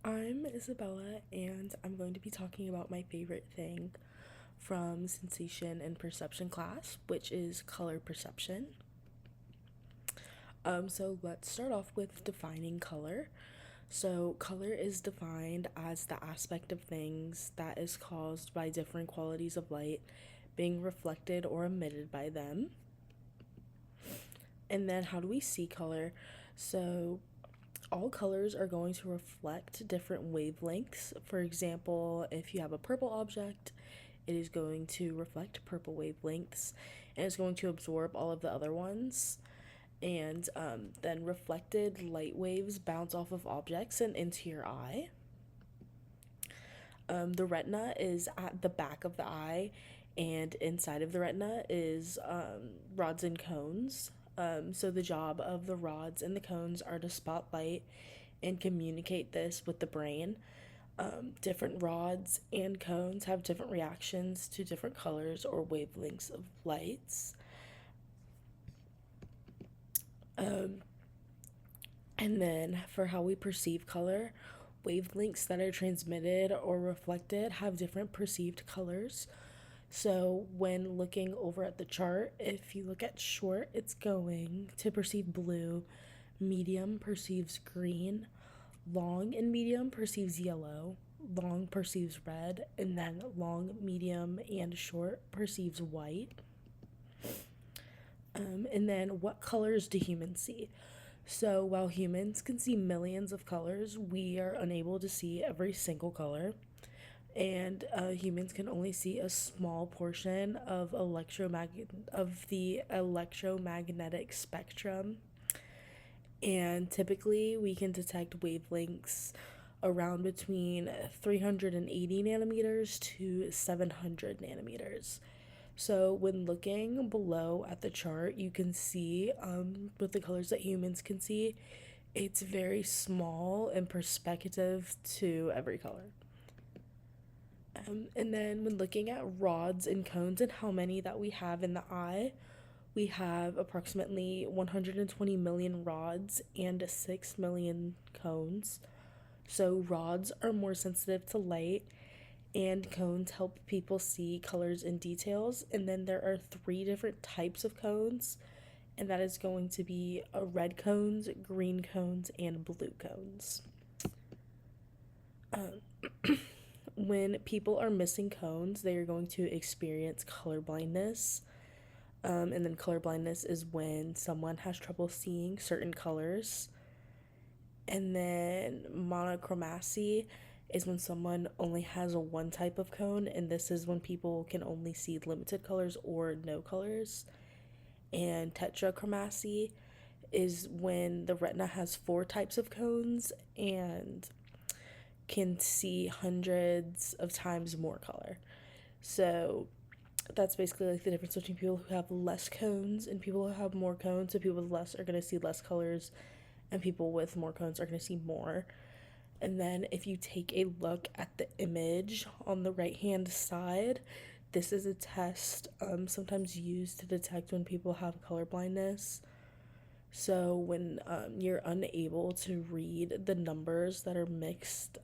I'm Isabella, and I'm going to be talking about my favorite thing from sensation and perception class, which is color perception. So let's start off with defining color. So, color is defined as the aspect of things that is caused by different qualities of light being reflected or emitted by them. And then, how do we see color? So, all colors are going to reflect different wavelengths. For example, if you have a purple object, it is going to reflect purple wavelengths and it's going to absorb all of the other ones. And then reflected light waves bounce off of objects and into your eye. The retina is at the back of the eye, and inside of the retina is rods and cones. So the job of the rods and the cones are to spot light and communicate this with the brain. Different rods and cones have different reactions to different colors or wavelengths of lights. And then for how we perceive color, wavelengths that are transmitted or reflected have different perceived colors. So when looking over at the chart, if you look at short, it's going to perceive blue, medium perceives green, long and medium perceives yellow, long perceives red, and then long, medium, and short perceives white. And then what colors do humans see? So while humans can see millions of colors, we are unable to see every single color. And humans can only see a small portion of the electromagnetic spectrum, and typically we can detect wavelengths around between 380 nanometers to 700 nanometers. So when looking below at the chart, you can see with the colors that humans can see, it's very small in perspective to every color. And then when looking at rods and cones and how many that we have in the eye, we have approximately 120 million rods and 6 million cones. So rods are more sensitive to light and cones help people see colors and details. And then there are three different types of cones, and that is going to be red cones, green cones, and blue cones. When people are missing cones, they are going to experience color blindness. And then color blindness is when someone has trouble seeing certain colors. And then monochromacy is when someone only has a one type of cone, and this is when people can only see limited colors or no colors. And tetrachromacy is when the retina has four types of cones and can see hundreds of times more color. So that's basically like the difference between people who have less cones and people who have more cones. So people with less are going to see less colors, and people with more cones are going to see more. And then if you take a look at the image on the right hand side, this is a test sometimes used to detect when people have color blindness. So when you're unable to read the numbers that are mixed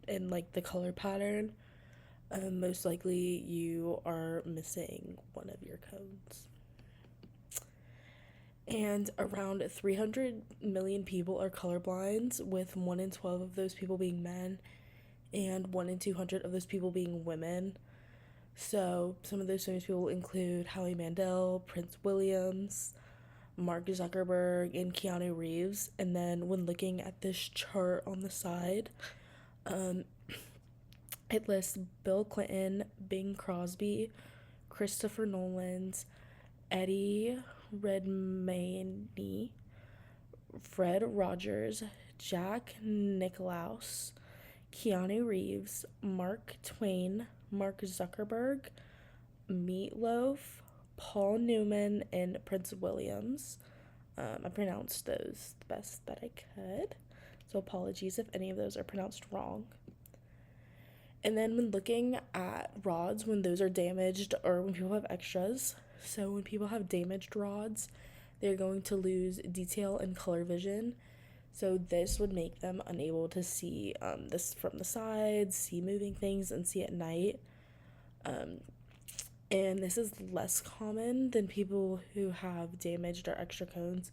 in like the color pattern, most likely you are missing one of your codes. And around 300 million people are colorblind, with 1 in 12 of those people being men and 1 in 200 of those people being women. So, some of those famous people include Howie Mandel, Prince Williams, Mark Zuckerberg, and Keanu Reeves. And then, when looking at this chart on the side, it lists Bill Clinton, Bing Crosby, Christopher Nolan's, Eddie Redmayne, Fred Rogers, Jack Nicklaus, Keanu Reeves, Mark Twain, Mark Zuckerberg, Meatloaf, Paul Newman, and Prince Williams. I pronounced those the best that I could, so apologies if any of those are pronounced wrong. And then when looking at rods, when those are damaged or when people have extras, so when people have damaged rods, they're going to lose detail and color vision. So this would make them unable to see this from the sides, see moving things, and see at night. And this is less common than people who have damaged or extra cones.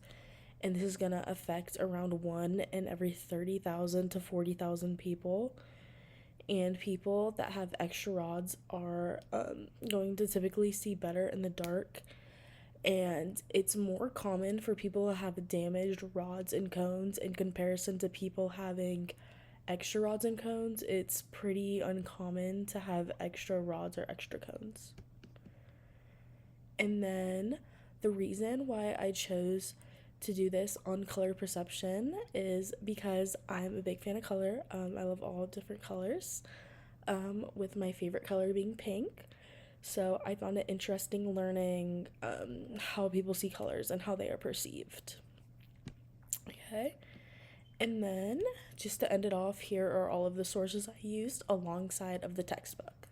And this is going to affect around 1 in every 30,000 to 40,000 people. And people that have extra rods are going to typically see better in the dark. And it's more common for people to have damaged rods and cones in comparison to people having extra rods and cones. It's pretty uncommon to have extra rods or extra cones. And then the reason why I chose to do this on color perception is because I'm a big fan of color. I love all different colors, with my favorite color being pink. So I found it interesting learning how people see colors and how they are perceived. Okay. And then, just to end it off, here are all of the sources I used alongside of the textbook.